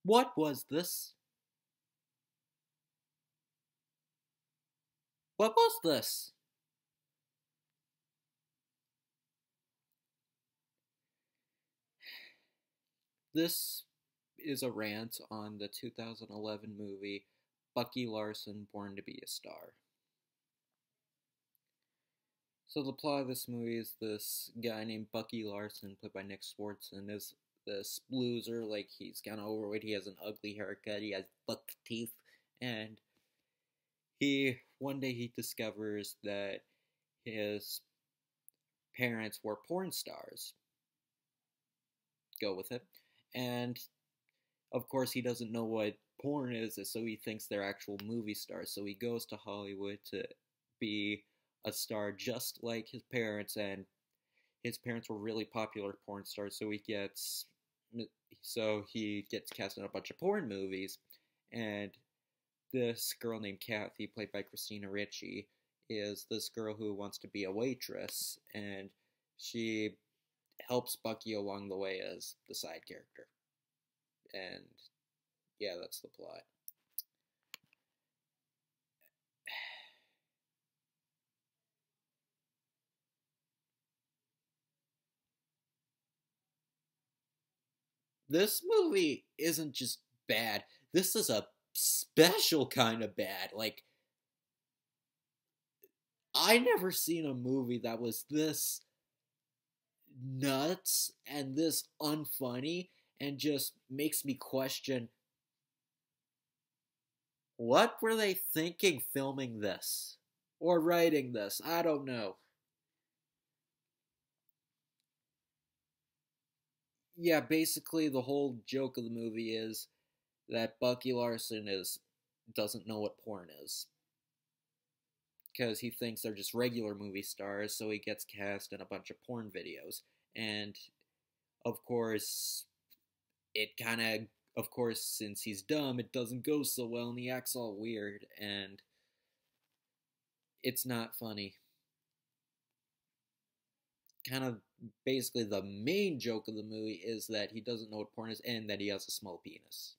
What was this? What was this? This is a rant on the 2011 movie Bucky Larson Born to Be a Star. So the plot of this movie is this guy named Bucky Larson, played by Nick Swartzen, is this loser. Like, he's kind of overweight, he has an ugly haircut, he has buck teeth, and one day he discovers that his parents were porn stars. Go with it. And of course he doesn't know what porn is, so he thinks they're actual movie stars. So he goes to Hollywood to be a star just like his parents, and his parents were really popular porn stars, so he gets cast in a bunch of porn movies. And this girl named Kathy, played by Christina Ricci, is this girl who wants to be a waitress, and she helps Bucky along the way as the side character. And yeah, that's the plot. This movie isn't just bad. This is a special kind of bad. Like, I never seen a movie that was this nuts and this unfunny and just makes me question, what were they thinking filming this or writing this? I don't know. Yeah, basically the whole joke of the movie is that Bucky Larson doesn't know what porn is, because he thinks they're just regular movie stars, so he gets cast in a bunch of porn videos. And of course, since he's dumb, it doesn't go so well, and he acts all weird, and it's not funny. Kind of basically the main joke of the movie is that he doesn't know what porn is and that he has a small penis.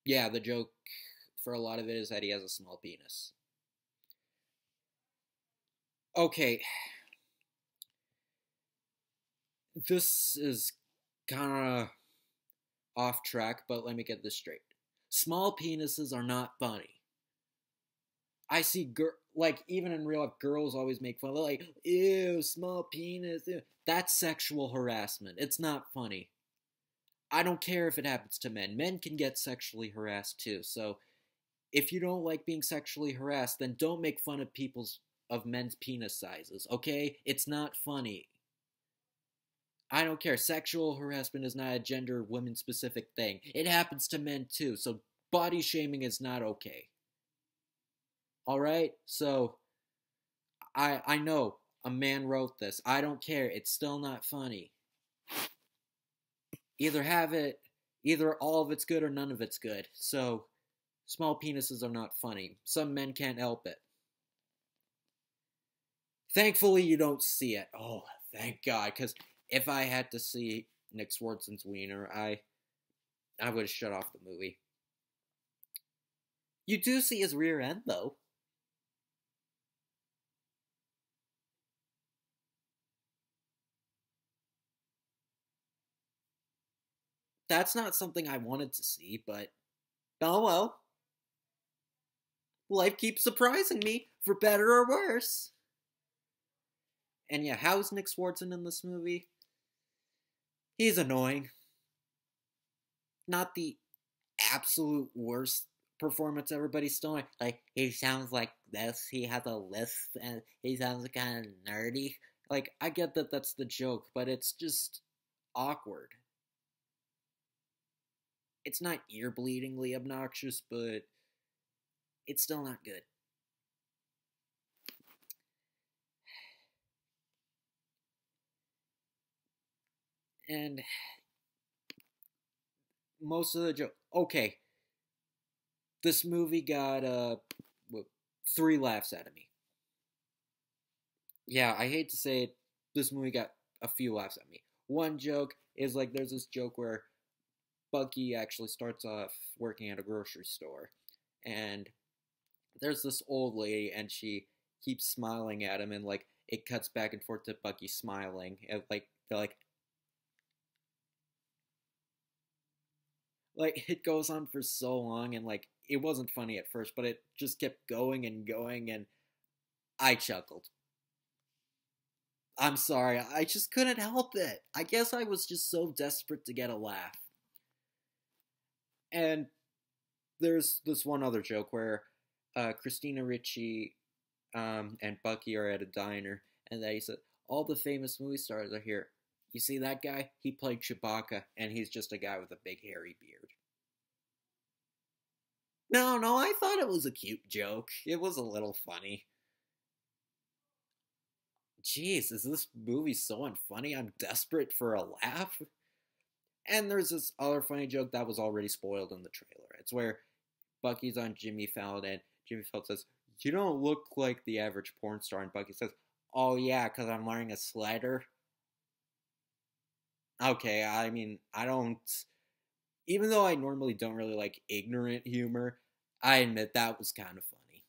Yeah, the joke for a lot of it is that he has a small penis. Okay, this is kind of off track, but let me get this straight. Small penises are not funny. I see like, even in real life, girls always make fun of, like, ew, small penis. Ew. That's sexual harassment. It's not funny. I don't care if it happens to men. Men can get sexually harassed too. So if you don't like being sexually harassed, then don't make fun of men's penis sizes, okay? It's not funny. I don't care. Sexual harassment is not a gender women specific thing. It happens to men too. So body shaming is not okay. Alright? So I know a man wrote this. I don't care. It's still not funny. Either all of it's good or none of it's good. So small penises are not funny. Some men can't help it. Thankfully, you don't see it. Oh, thank God. Because if I had to see Nick Swartzen's wiener, I would have shut off the movie. You do see his rear end, though. That's not something I wanted to see, but oh well. Life keeps surprising me, for better or worse. And yeah, how's Nick Swartzen in this movie? He's annoying. Not the absolute worst performance ever, but he's still like, he sounds like this, he has a lisp, and he sounds kind of nerdy. Like, I get that that's the joke, but it's just awkward. It's not ear-bleedingly obnoxious, but it's still not good. And most of the joke. Okay, this movie got 3 laughs out of me. Yeah, I hate to say it, this movie got a few laughs at me. One joke is like there's this joke where Bucky actually starts off working at a grocery store, and there's this old lady, and she keeps smiling at him, and like it cuts back and forth to Bucky smiling, and like they're like it goes on for so long, and like it wasn't funny at first, but it just kept going and going, and I chuckled. I'm sorry, I just couldn't help it. I guess I was just so desperate to get a laugh. And there's this one other joke where Christina Ricci and Bucky are at a diner, and they said, all the famous movie stars are here. You see that guy? He played Chewbacca, and he's just a guy with a big hairy beard. No, I thought it was a cute joke. It was a little funny. Jeez, is this movie so unfunny? I'm desperate for a laugh. And there's this other funny joke that was already spoiled in the trailer. It's where Bucky's on Jimmy Fallon, and Jimmy Fallon says, you don't look like the average porn star. And Bucky says, oh yeah, because I'm wearing a sweater. Okay, I mean, I don't... Even though I normally don't really like ignorant humor, I admit that was kind of funny.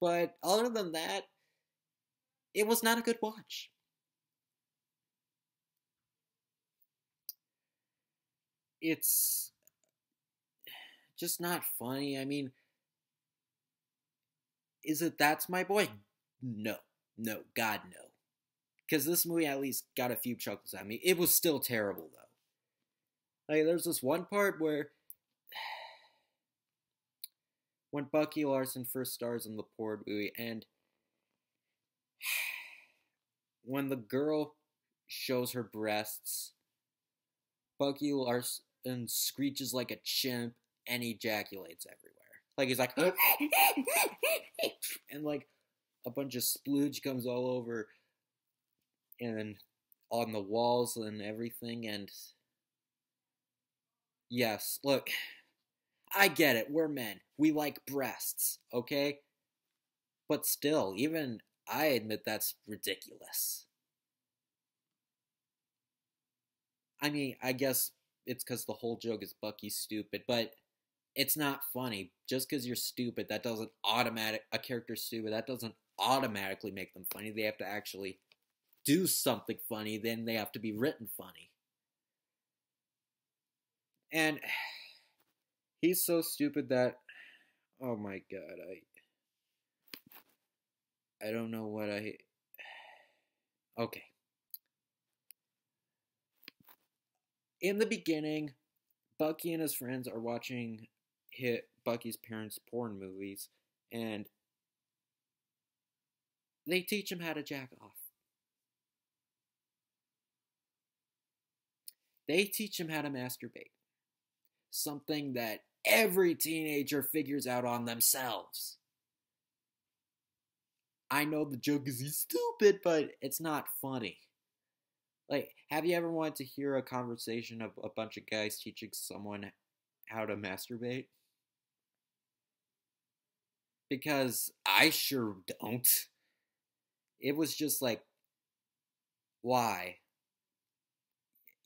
But other than that, it was not a good watch. It's just not funny. I mean, is it That's My Boy? No. No, God, no. Because this movie at least got a few chuckles at me. It was still terrible, though. Like, there's this one part where when Bucky Larson first stars in the porn movie, and when the girl shows her breasts, Bucky Larson screeches like a chimp and ejaculates everywhere. Like, he's like, and like a bunch of splooge comes all over and on the walls and everything. And yes, look, I get it. We're men. We like breasts, okay? But still, even I admit that's ridiculous. I mean, I guess it's because the whole joke is Bucky's stupid, but it's not funny. Just because you're stupid, that doesn't a character's stupid, that doesn't automatically make them funny. They have to actually do something funny, then they have to be written funny. And he's so stupid that, oh my god, I don't know what okay. In the beginning, Bucky and his friends are watching Bucky's parents' porn movies, and they teach him how to jack off. They teach him how to masturbate. Something that every teenager figures out on themselves. I know the joke is he's stupid, but it's not funny. Like, have you ever wanted to hear a conversation of a bunch of guys teaching someone how to masturbate? Because I sure don't. It was just like, why?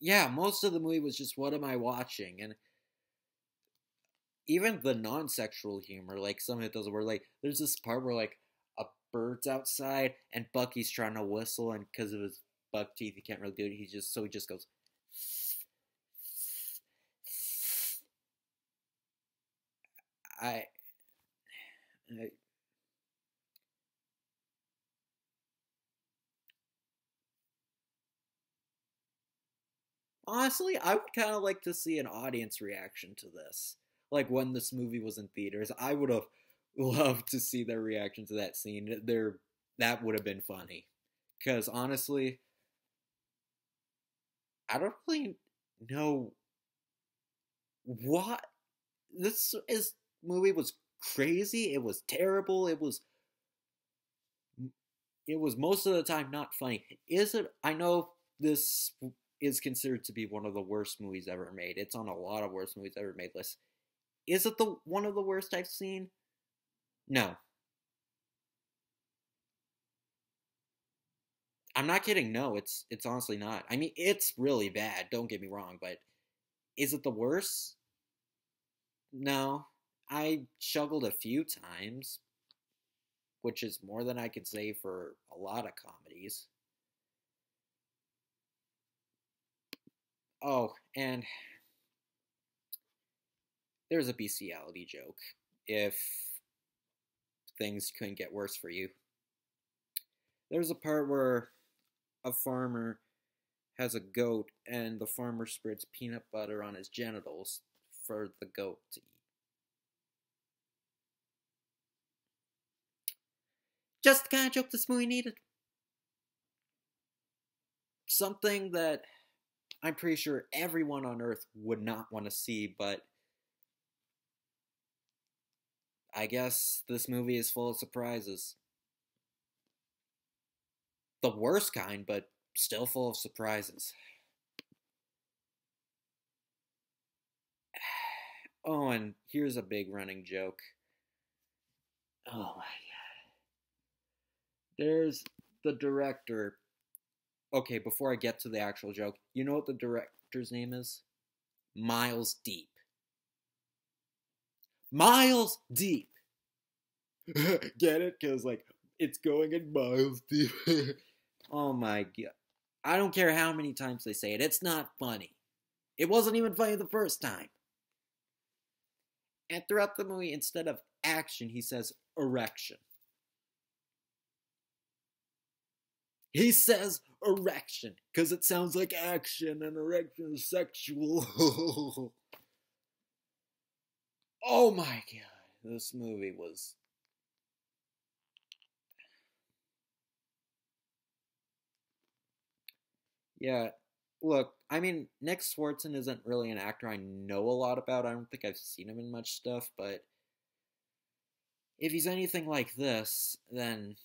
Yeah, most of the movie was just, what am I watching? And even the non-sexual humor, like, some of it doesn't work. Like, there's this part where, like, a bird's outside, and Bucky's trying to whistle, and because of his buck teeth, he can't really do it. He just goes. I honestly, I would kind of like to see an audience reaction to this. Like when this movie was in theaters, I would have loved to see their reaction to that scene. That would have been funny. Because honestly, I don't really know what movie was crazy. It was terrible. It was most of the time not funny. Is it? I know this is considered to be one of the worst movies ever made. It's on a lot of worst movies ever made lists. Is it the one of the worst I've seen? No. I'm not kidding. No, it's honestly not. I mean, it's really bad. Don't get me wrong, but is it the worst? No. I struggled a few times, which is more than I could say for a lot of comedies. Oh, and there's a bestiality joke. If things couldn't get worse for you, there's a part where a farmer has a goat, and the farmer spreads peanut butter on his genitals for the goat to eat. Just the kind of joke this movie needed. Something that I'm pretty sure everyone on Earth would not want to see, but I guess this movie is full of surprises. The worst kind, but still full of surprises. Oh, and here's a big running joke. Oh my god. There's the director. Okay, before I get to the actual joke, you know what the director's name is? Miles Deep. Miles Deep. Get it? Because, like, it's going in miles deep. Oh my god. I don't care how many times they say it. It's not funny. It wasn't even funny the first time. And throughout the movie, instead of action, he says erection. He says erection because it sounds like action, and erection is sexual. Oh my god. This movie was... Yeah, look, I mean, Nick Swartzen isn't really an actor I know a lot about. I don't think I've seen him in much stuff, but if he's anything like this, then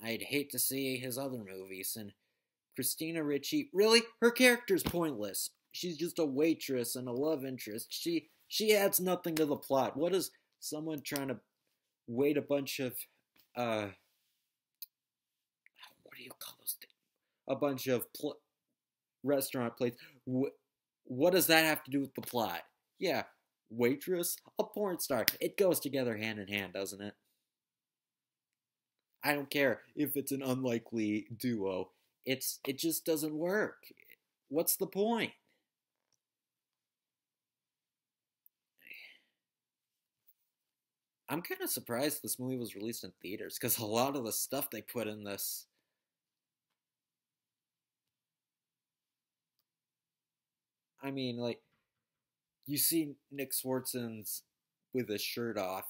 I'd hate to see his other movies. And Christina Ricci, really? Her character's pointless. She's just a waitress and a love interest. She adds nothing to the plot. What is someone trying to wait a bunch of, what do you call those things? A bunch of restaurant plates. What does that have to do with the plot? Yeah, waitress, a porn star. It goes together hand in hand, doesn't it? I don't care if it's an unlikely duo. It just doesn't work. What's the point? I'm kind of surprised this movie was released in theaters because a lot of the stuff they put in this, I mean, like, you see Nick Swartzen's with his shirt off,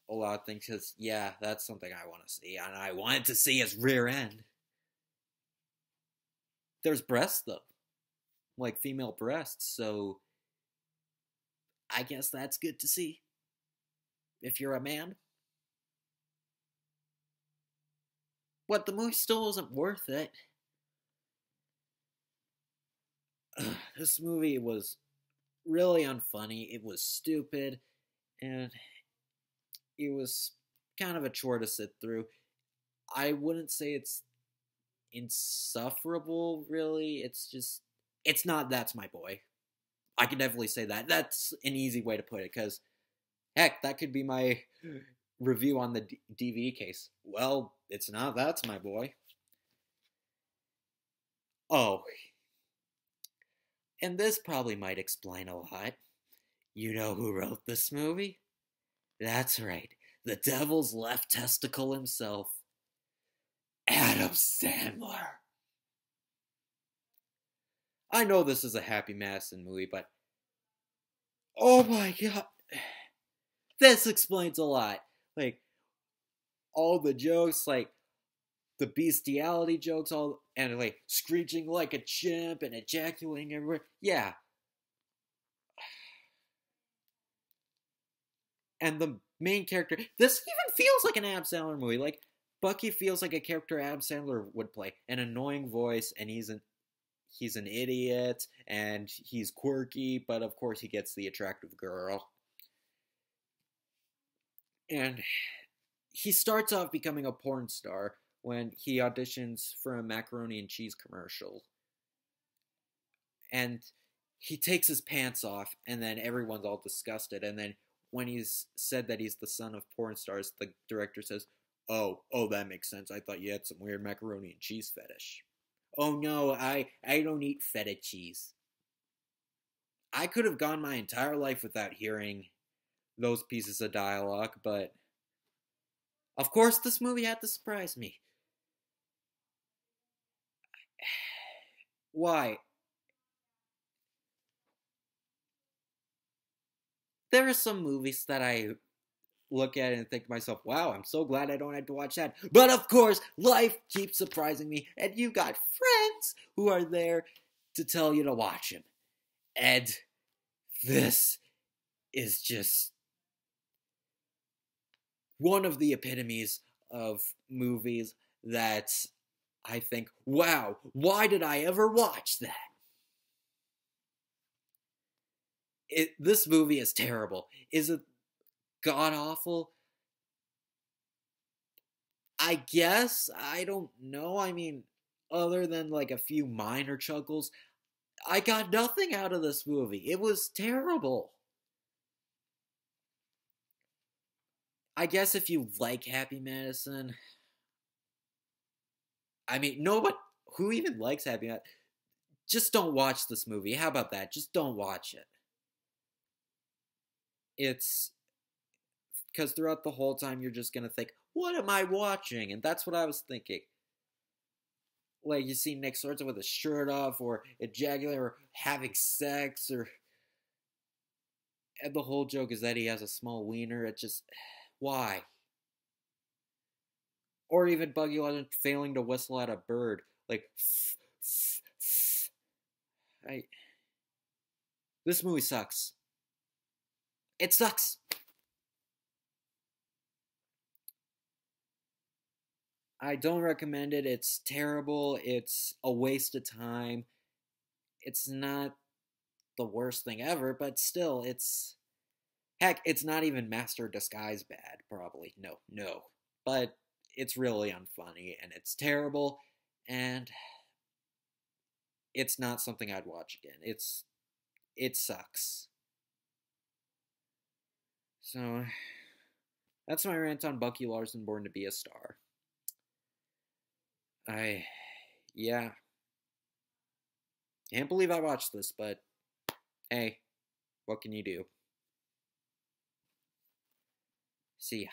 a lot of things, because, yeah, that's something I want to see, and I wanted to see his rear end. There's breasts, though. Like, female breasts, so I guess that's good to see. If you're a man. What, the movie still wasn't worth it. This movie was really unfunny. It was stupid, and it was kind of a chore to sit through. I wouldn't say it's insufferable, really. It's just, it's not That's My Boy. I can definitely say that. That's an easy way to put it, because, heck, that could be my review on the DVD case. Well, it's not That's My Boy. Oh, and this probably might explain a lot. You know who wrote this movie? That's right, the devil's left testicle himself, Adam Sandler. I know this is a Happy Madison movie, but oh my god, this explains a lot. Like, all the jokes, like, the bestiality jokes, all, and like, screeching like a chimp and ejaculating everywhere. Yeah. And the main character, this even feels like an Adam Sandler movie. Like, Bucky feels like a character Adam Sandler would play. An annoying voice, and he's an idiot, and he's quirky, but of course he gets the attractive girl. And he starts off becoming a porn star when he auditions for a macaroni and cheese commercial. And he takes his pants off, and then everyone's all disgusted. And then when he's said that he's the son of porn stars, the director says, oh, that makes sense. I thought you had some weird macaroni and cheese fetish. Oh no, I don't eat feta cheese. I could have gone my entire life without hearing those pieces of dialogue, but of course this movie had to surprise me. Why? There are some movies that I look at it and think to myself, wow, I'm so glad I don't have to watch that. But of course, life keeps surprising me, and you got friends who are there to tell you to watch him. And this is just one of the epitomes of movies that I think, wow, why did I ever watch that? This movie is terrible. Is it god-awful? I guess. I don't know. I mean, other than like a few minor chuckles, I got nothing out of this movie. It was terrible. I guess if you like Happy Madison, I mean, no, but who even likes Happy Madison? Just don't watch this movie. How about that? Just don't watch it. It's because throughout the whole time you're just gonna think, what am I watching? And that's what I was thinking. Like, you see Nick Swartzen with his shirt off, or ejaculating, or having sex, or... And the whole joke is that he has a small wiener. It just... Why? Or even Bucky wasn't failing to whistle at a bird. Like... This movie sucks. It sucks. I don't recommend it. It's terrible. It's a waste of time. It's not the worst thing ever, but still, it's... Heck, it's not even Master Disguise bad, probably. No. But it's really unfunny, and it's terrible, and it's not something I'd watch again. It sucks. So, that's my rant on Bucky Larson, Born to Be a Star. Yeah. Can't believe I watched this, but hey, what can you do? See ya.